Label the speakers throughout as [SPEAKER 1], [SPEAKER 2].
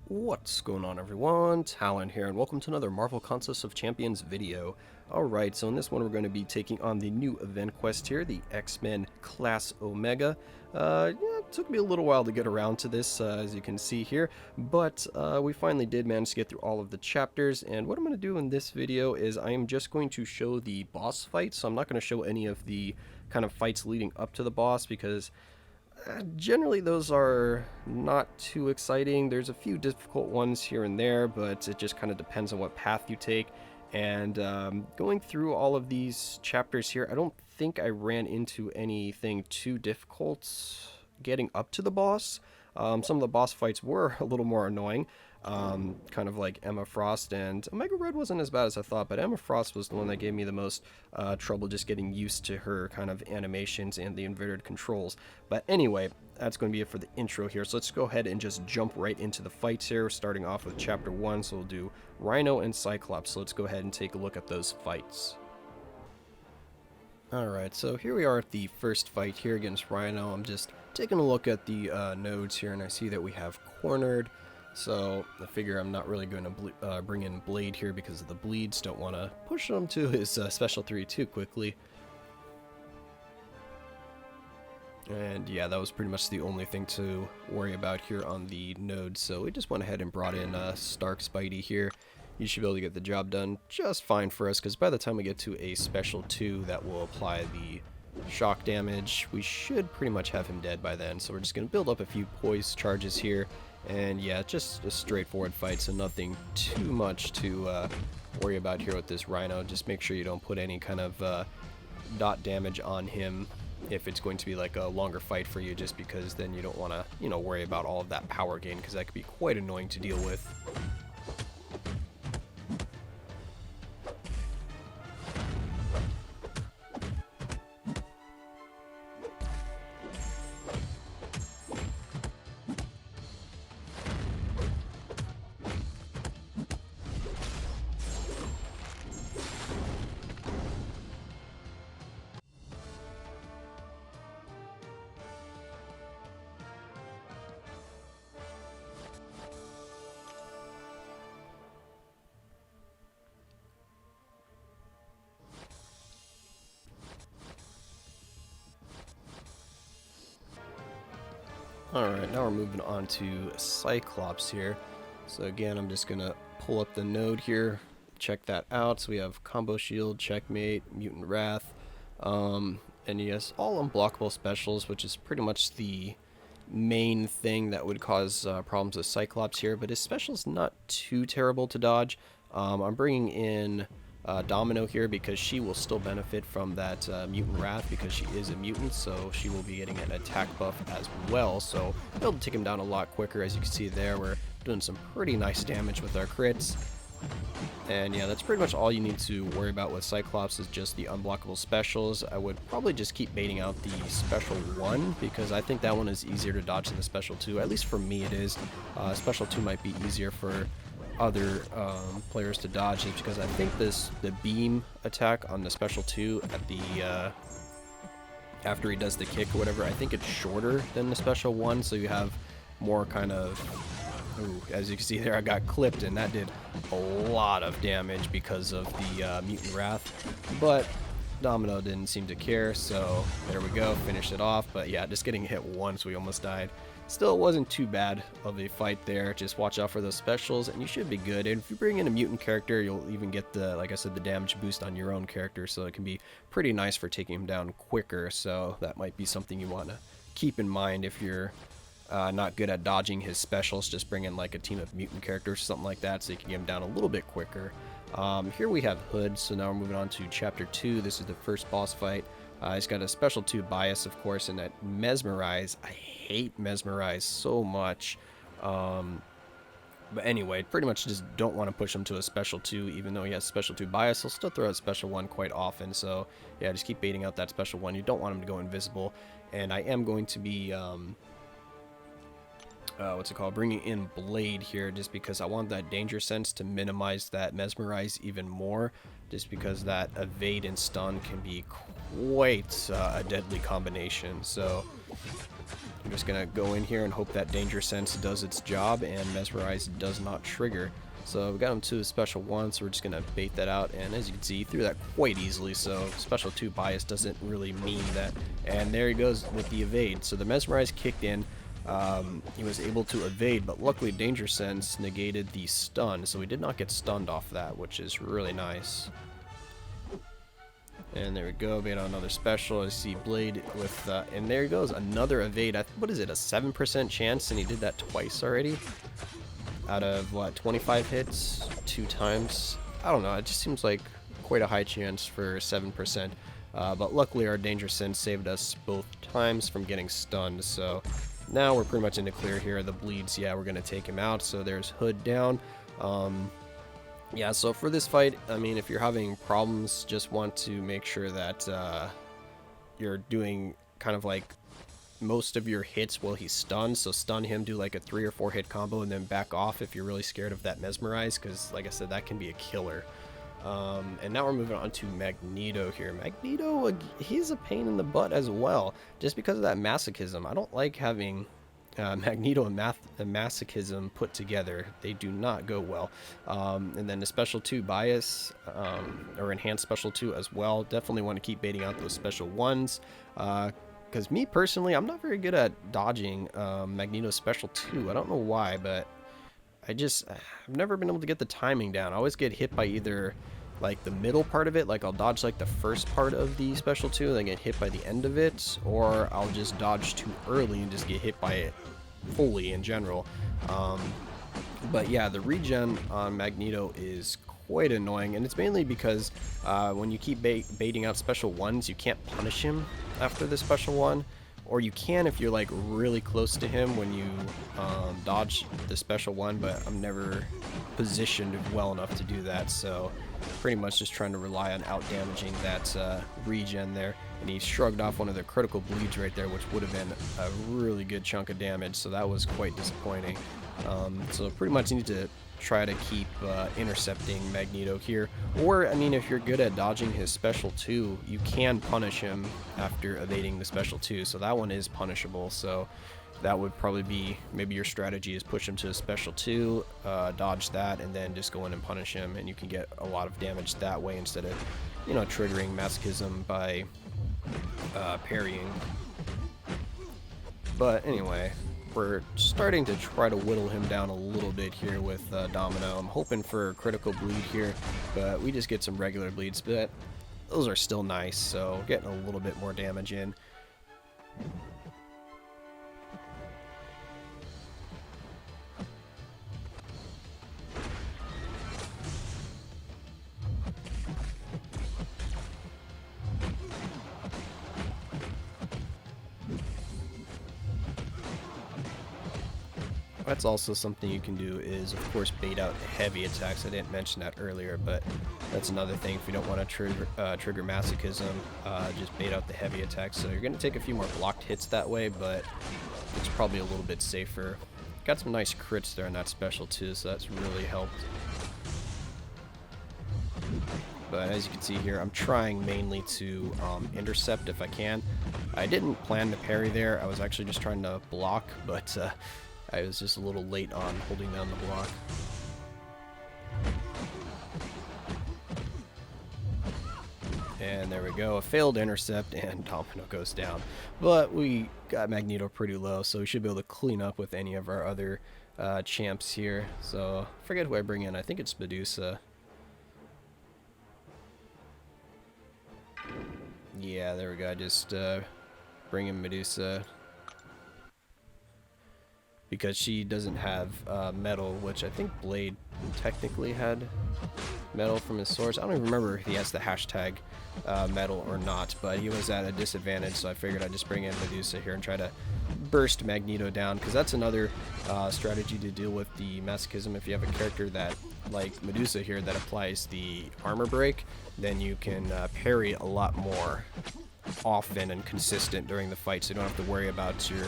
[SPEAKER 1] What's going on, everyone? Talen here, and welcome to another Marvel Contest of Champions video. Alright, so in this one we're going to be taking on the new event quest here, the X-Men Class Omega. It took me a little while to get around to this, as you can see here, but we finally did manage to get through all of the chapters, and what I'm going to do in this video is I am just going to show the boss fight, so I'm not going to show any of the kind of fights leading up to the boss, because generally those are not too exciting. There's a few difficult ones here and there, but it just kind of depends on what path you take. And going through all of these chapters here, I don't think I ran into anything too difficult getting up to the boss. Some of the boss fights were a little more annoying, kind of like Emma Frost, and Omega Red wasn't as bad as I thought, but Emma Frost was the one that gave me the most trouble just getting used to her kind of animations and the inverted controls. But anyway, that's going to be it for the intro here, so let's go ahead and just jump right into the fights here, starting off with Chapter 1, so we'll do Rhino and Cyclops, so let's go ahead and take a look at those fights. Alright, so here we are at the first fight here against Rhino. I'm just taking a look at the nodes here, and I see that we have cornered. So I figure I'm not really going to bring in Blade here because of the bleeds. Don't want to push him to his special 3 too quickly. And yeah, that was pretty much the only thing to worry about here on the node. So we just went ahead and brought in Stark Spidey here. You should be able to get the job done just fine for us, because by the time we get to a special 2 that will apply the shock damage, we should pretty much have him dead by then. So we're just going to build up a few poise charges here, and yeah, just a straightforward fight, so nothing too much to worry about here with this Rhino. Just make sure you don't put any kind of dot damage on him if it's going to be like a longer fight for you, just because then you don't want to, worry about all of that power gain, because that could be quite annoying to deal with. Alright, now we're moving on to Cyclops here. So again, I'm just going to pull up the node here, check that out. So we have Combo Shield, Checkmate, Mutant Wrath, and yes, all unblockable specials, which is pretty much the main thing that would cause problems with Cyclops here. But his special's not too terrible to dodge. I'm bringing in Domino here because she will still benefit from that Mutant Wrath because she is a mutant, so she will be getting an attack buff as well, so be able to take him down a lot quicker. As you can see there, we're doing some pretty nice damage with our crits. And yeah, that's pretty much all you need to worry about with Cyclops, is just the unblockable specials. I would probably just keep baiting out the special 1, because I think that one is easier to dodge than the special 2. At least for me it is. Special 2 might be easier for other players to dodge, it because I think the beam attack on the special 2 at the after he does the kick or whatever, I think it's shorter than the special 1, so you have more kind of, as you can see there, I got clipped, and that did a lot of damage because of the Mutant Wrath, but Domino didn't seem to care, so there we go, finished it off. But yeah, just getting hit once, we almost died. Still, it wasn't too bad of a fight there. Just watch out for those specials, and you should be good. And if you bring in a mutant character, you'll even get the, like I said, the damage boost on your own character, so it can be pretty nice for taking him down quicker. So that might be something you want to keep in mind if you're not good at dodging his specials. Just bring in like a team of mutant characters, something like that, so you can get him down a little bit quicker. Here we have Hood, so now we're moving on to Chapter 2. This is the first boss fight. He's got a special 2 bias, of course, and that Mesmerize. I hate Mesmerize so much. But anyway, pretty much just don't want to push him to a special 2, even though he has special 2 bias. He'll still throw out special 1 quite often, so yeah, just keep baiting out that special 1. You don't want him to go invisible. And I am going to be bringing in Blade here, just because I want that danger sense to minimize that Mesmerize even more, just because that evade and stun can be quite a deadly combination. So I'm just going to go in here and hope that Danger Sense does its job and Mesmerize does not trigger. So we got him to a special 1, so we're just going to bait that out, and as you can see, he threw that quite easily, so special 2 bias doesn't really mean that. And there he goes with the evade. So the Mesmerize kicked in, he was able to evade, but luckily Danger Sense negated the stun, so we did not get stunned off that, which is really nice. And there we go, made another special. I see Blade with, and there he goes, another evade. What is it, a 7% chance, and he did that twice already? Out of, what, 25 hits? 2 times? I don't know, it just seems like quite a high chance for 7%. But luckily our Danger Sense saved us both times from getting stunned, so now we're pretty much in the clear here. The bleeds, yeah, we're going to take him out, so there's Hood down. Yeah, so for this fight, I mean, if you're having problems, just want to make sure that you're doing kind of like most of your hits while he's stunned. So stun him, do like a 3 or 4 hit combo, and then back off if you're really scared of that Mesmerize, because like I said, that can be a killer. And now we're moving on to Magneto here. Magneto, he's a pain in the butt as well, just because of that masochism. I don't like having Magneto and masochism put together. They do not go well. And then the special 2 bias, or enhanced special 2 as well. Definitely want to keep baiting out those special 1s. Because me personally, I'm not very good at dodging Magneto's special 2. I don't know why, but I've never been able to get the timing down. I always get hit by either like the middle part of it, like I'll dodge like the first part of the special 2 and then get hit by the end of it, or I'll just dodge too early and just get hit by it fully in general. But yeah, the regen on Magneto is quite annoying, and it's mainly because when you keep baiting out special 1s, you can't punish him after the special 1, or you can if you're like really close to him when you dodge the special 1, but I'm never positioned well enough to do that, so pretty much just trying to rely on out damaging that regen there. And he shrugged off one of the critical bleeds right there, which would have been a really good chunk of damage, so that was quite disappointing. So pretty much need to try to keep intercepting Magneto here, or I mean, if you're good at dodging his special 2, you can punish him after evading the special 2, so that one is punishable. So that would probably be maybe your strategy, is push him to a special 2, dodge that, and then just go in and punish him, and you can get a lot of damage that way instead of, you know, triggering masochism by parrying. But anyway, we're starting to try to whittle him down a little bit here with Domino. I'm hoping for a critical bleed here, but we just get some regular bleeds, but those are still nice, so getting a little bit more damage in. That's also something you can do, is of course bait out heavy attacks. I didn't mention that earlier, but that's another thing. If you don't want to trigger masochism, just bait out the heavy attacks. So you're going to take a few more blocked hits that way, but it's probably a little bit safer. Got some nice crits there in that special too, so that's really helped. But as you can see here, I'm trying mainly to intercept if I can. I didn't plan to parry there. I was actually just trying to block, but I was just a little late on holding down the block. And there we go, a failed intercept, and Domino goes down. But we got Magneto pretty low, so we should be able to clean up with any of our other champs here. So, I forget who I bring in. I think it's Medusa. Yeah, there we go. I just bring in Medusa, because she doesn't have metal, which I think Blade technically had metal from his source. I don't even remember if he has the hashtag metal or not, but he was at a disadvantage, so I figured I'd just bring in Medusa here and try to burst Magneto down, because that's another strategy to deal with the masochism. If you have a character that, like Medusa here, that applies the armor break, then you can parry a lot more often and consistent during the fight, so you don't have to worry about your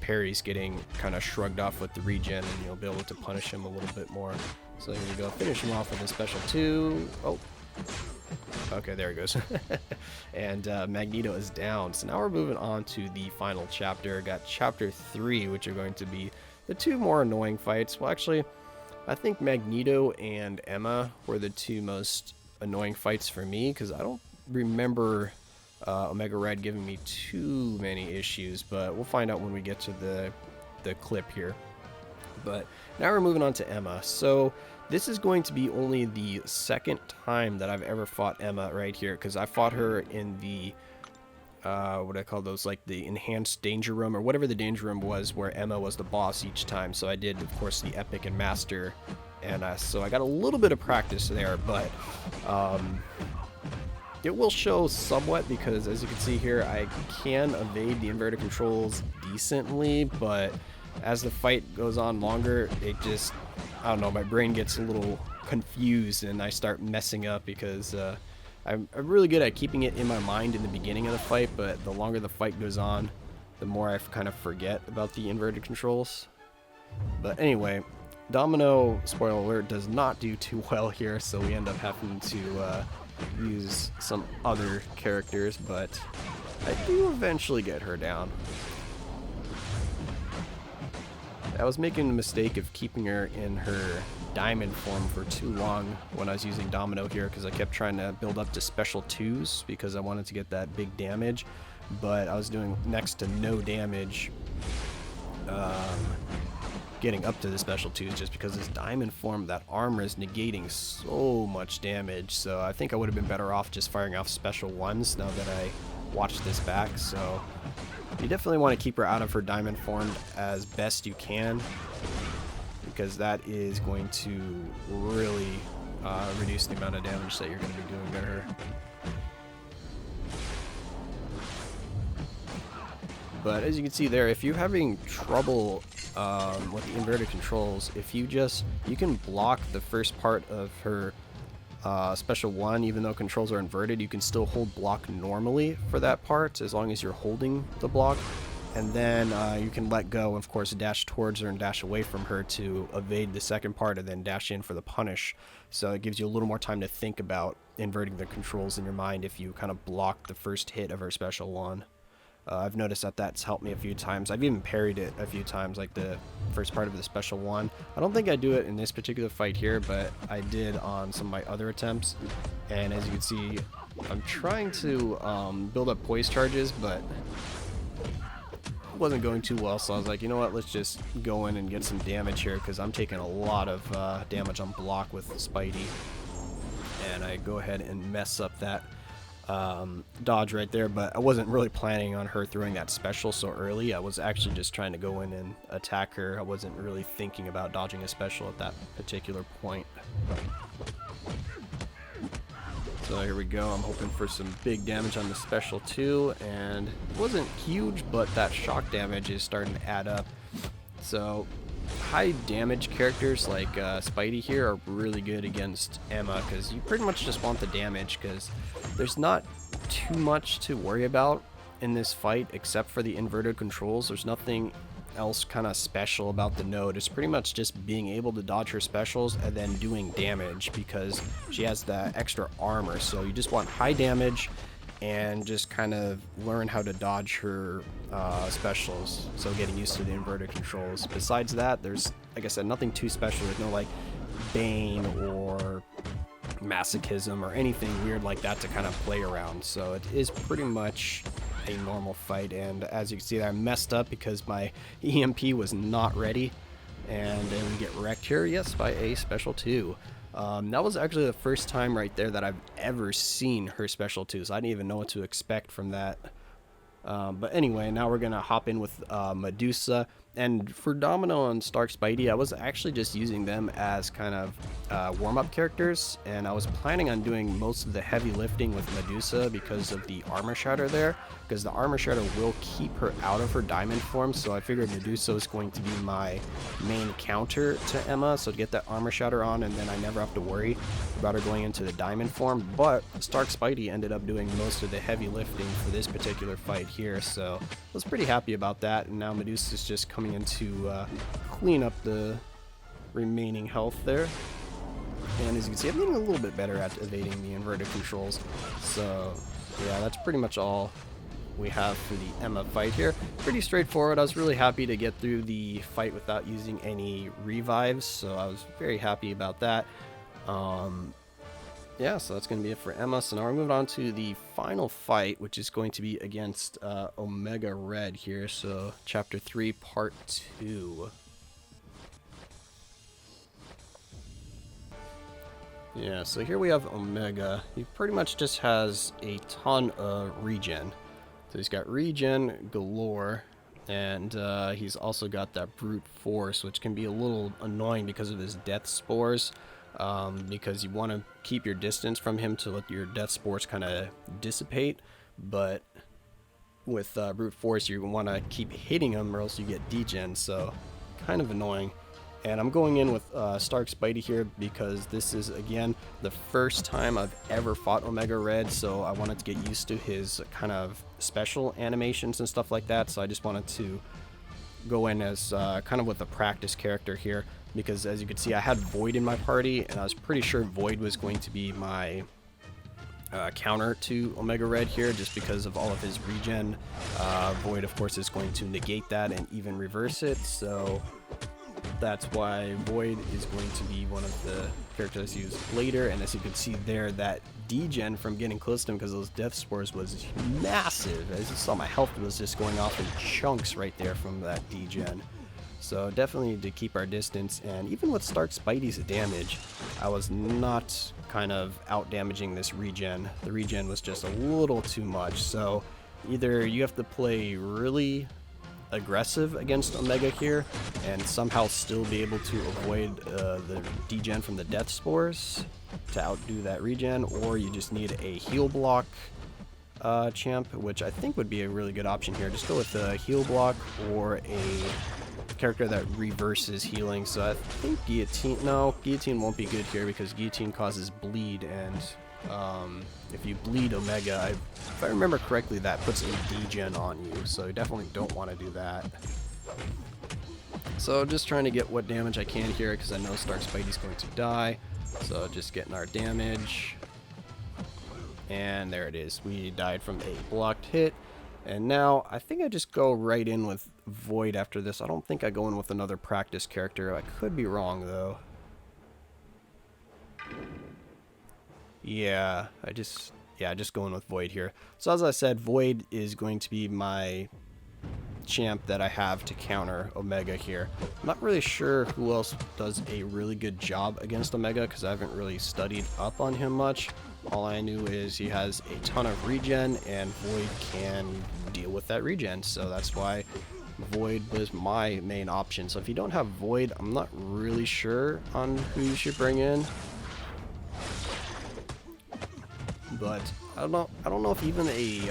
[SPEAKER 1] parries getting kind of shrugged off with the regen, and you'll be able to punish him a little bit more. So here you go, finish him off with a special 2. Oh, Okay, there he goes. And Magneto is down. So now we're moving on to the final chapter. Got chapter 3, which are going to be the two more annoying fights. Well, actually, I think Magneto and Emma were the two most annoying fights for me, because I don't remember Omega Red giving me too many issues, but we'll find out when we get to the clip here. But now we're moving on to Emma. So this is going to be only the second time that I've ever fought Emma right here, because I fought her in the what do I call those, like the enhanced danger room, or whatever the danger room was, where Emma was the boss each time. So I did, of course, the epic and master, and so I got a little bit of practice there, but it will show somewhat, because as you can see here, I can evade the inverted controls decently, but as the fight goes on longer, it just, I don't know, my brain gets a little confused and I start messing up, because I'm really good at keeping it in my mind in the beginning of the fight, but the longer the fight goes on, the more I kind of forget about the inverted controls. But anyway, Domino, spoiler alert, does not do too well here, so we end up having to use some other characters, but I do eventually get her down. I was making the mistake of keeping her in her diamond form for too long when I was using Domino here, because I kept trying to build up to special 2s because I wanted to get that big damage, but I was doing next to no damage getting up to the special 2s, just because this diamond form, that armor is negating so much damage. So I think I would have been better off just firing off special 1s now that I watched this back. So you definitely want to keep her out of her diamond form as best you can, because that is going to really reduce the amount of damage that you're going to be doing to her. But as you can see there, if you're having trouble with the inverted controls, if you can block the first part of her special 1, even though controls are inverted, you can still hold block normally for that part, as long as you're holding the block. And then you can let go, of course, dash towards her and dash away from her to evade the second part, and then dash in for the punish. So it gives you a little more time to think about inverting the controls in your mind if you kind of block the first hit of her special 1. I've noticed that that's helped me a few times. I've even parried it a few times, like the first part of the special 1. I don't think I do it in this particular fight here, but I did on some of my other attempts. And as you can see, I'm trying to build up poise charges, but it wasn't going too well. So I was like, you know what, let's just go in and get some damage here, because I'm taking a lot of damage on block with Spidey. And I go ahead and mess up that dodge right there, but I wasn't really planning on her throwing that special so early. I was actually just trying to go in and attack her. I wasn't really thinking about dodging a special at that particular point. So here we go. I'm hoping for some big damage on the special 2, and it wasn't huge, but that shock damage is starting to add up. So high damage characters like Spidey here are really good against Emma, because you pretty much just want the damage, because there's not too much to worry about in this fight except for the inverted controls. There's nothing else kind of special about the node. It's pretty much just being able to dodge her specials and then doing damage, because she has the extra armor. So you just want high damage and just kind of learn how to dodge her specials, so getting used to the inverted controls. Besides that, there's, like I said, nothing too special. There's no like Bane or masochism or anything weird like that to kind of play around. So it is pretty much a normal fight. And as you can see, I messed up because my EMP was not ready, and then we get wrecked here, yes, by a special 2. That was actually the first time right there that I've ever seen her special 2, so I didn't even know what to expect from that. But anyway, now we're gonna hop in with Medusa. And for Domino and Stark Spidey, I was actually just using them as kind of warm-up characters, and I was planning on doing most of the heavy lifting with Medusa because of the armor shatter there, because the armor shatter will keep her out of her diamond form. So I figured Medusa is going to be my main counter to Emma, so to get that armor shatter on, and then I never have to worry about her going into the diamond form. But Stark Spidey ended up doing most of the heavy lifting for this particular fight here, so I was pretty happy about that. And now Medusa's just coming in to clean up the remaining health there. And as you can see, I'm getting a little bit better at evading the inverted controls. So yeah, that's pretty much all we have for the Emma fight here. Pretty straightforward. I was really happy to get through the fight without using any revives, so I was very happy about that. Yeah, so that's going to be it for Emma. So now we're moving on to the final fight, which is going to be against Omega Red here. So Chapter 3, Part 2. Yeah, so here we have Omega. He pretty much just has a ton of regen. So he's got regen galore, and he's also got that brute force, which can be a little annoying because of his death spores. Because you want to keep your distance from him to let your death spores kind of dissipate, but with brute force you want to keep hitting him or else you get degen, so kind of annoying. And I'm going in with Stark Spidey here because this is, again, the first time I've ever fought Omega Red, so I wanted to get used to his kind of special animations and stuff like that, so I just wanted to go in as kind of with a practice character here, because as you can see I had Void in my party, and I was pretty sure Void was going to be my counter to Omega Red here, just because of all of his regen. Void, of course, is going to negate that and even reverse it, so that's why Void is going to be one of the characters used later. And as you can see there, that degen from getting close to him because those death spores was massive. As you saw, my health was just going off in chunks right there from that degen. So definitely need to keep our distance, and even with Stark Spidey's damage, I was not kind of out damaging this regen. The regen was just a little too much, so either you have to play really aggressive against Omega here and somehow still be able to avoid the degen from the death spores to outdo that regen, or you just need a heal block champ, which I think would be a really good option here. Just go with a heal block or a character that reverses healing. So I think Guillotine, no, Guillotine won't be good here because Guillotine causes bleed, and if you bleed Omega, if I remember correctly, that puts a degen on you, so you definitely don't want to do that. So just trying to get what damage I can here because I know Stark Spidey's going to die, so just getting our damage, and there it is. We died from a blocked hit. And now, I think I just go right in with Void after this. I don't think I go in with another practice character. I could be wrong, though. Yeah, I just go in with Void here. So as I said, Void is going to be my champ that I have to counter Omega here. I'm not really sure who else does a really good job against Omega because I haven't really studied up on him much. All I knew is he has a ton of regen, and Void can deal with that regen, so that's why Void was my main option. So if you don't have Void, I'm not really sure on who you should bring in, but I don't know if even a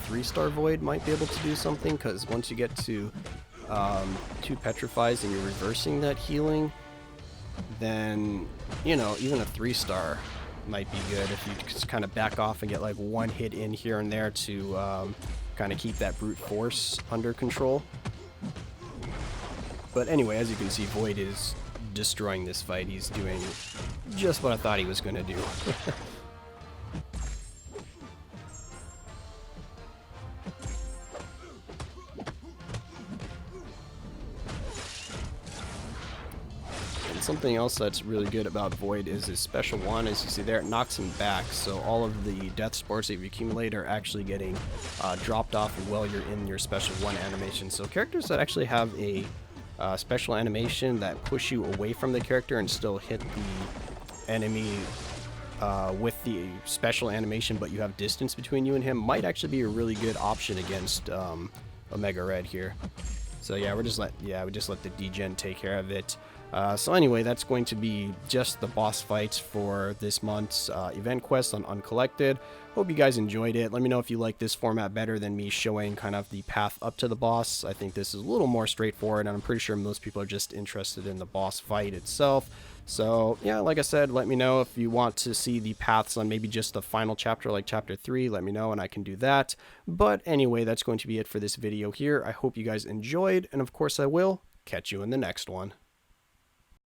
[SPEAKER 1] 3-star Void might be able to do something, because once you get to 2 petrifies and you're reversing that healing, then, you know, even a 3-star might be good if you just kind of back off and get like 1 hit in here and there to kind of keep that brute force under control. But anyway, as you can see, Void is destroying this fight. He's doing just what I thought he was going to do. Something else that's really good about Void is his special one. As you see there, it knocks him back, so all of the death spores that you accumulate are actually getting dropped off while you're in your special one animation. So characters that actually have a special animation that push you away from the character and still hit the enemy with the special animation, but you have distance between you and him, might actually be a really good option against Omega Red here. So yeah, we just let the degen take care of it. So anyway, that's going to be just the boss fights for this month's event quest on Uncollected. Hope you guys enjoyed it. Let me know if you like this format better than me showing kind of the path up to the boss. I think this is a little more straightforward, and I'm pretty sure most people are just interested in the boss fight itself. So yeah, like I said, let me know if you want to see the paths on maybe just the final chapter, like chapter 3. Let me know and I can do that. But anyway, that's going to be it for this video here. I hope you guys enjoyed, and of course I will catch you in the next one.